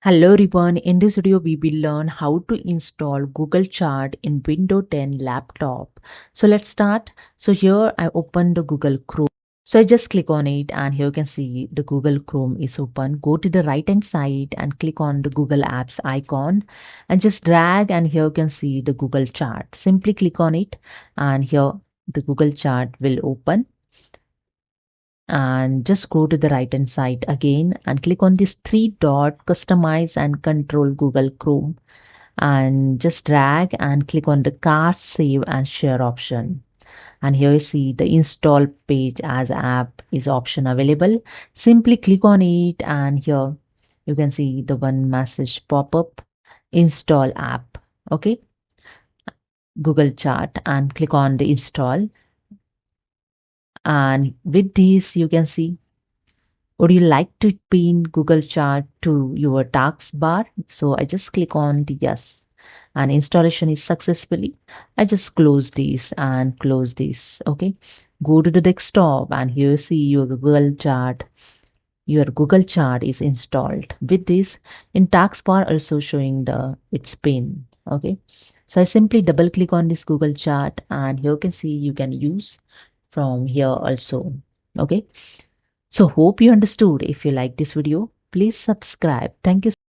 Hello everyone, in this video we will learn how to install Google Chart in Windows 10 laptop. So let's start. So here I open the Google Chrome. So I just click on it and here you can see the Google Chrome is open. Go to the right hand side and click on the Google Apps icon and just drag and here you can see the Google Chart. Simply click on it and here the Google Chart will open. And just go to the right hand side again and click on this three dot customize and control Google Chrome and just drag and click on the cart save and share option. And here you see the install page as app is option available. Simply click on it and here you can see the one message pop up, install app. Okay, Google Chart, and click on the install. And with this you can see, would you like to pin Google Chart to your taskbar? So I just click on the yes and installation is successfully. I just close this and close this. Okay. Go to the desktop and here you see your Google Chart. Your Google Chart is installed. With this in taskbar also showing the its pin. Okay. So I simply double click on this Google Chart and here you can see you can use from here also. Okay. So hope you understood. If you like this video, please subscribe. Thank you.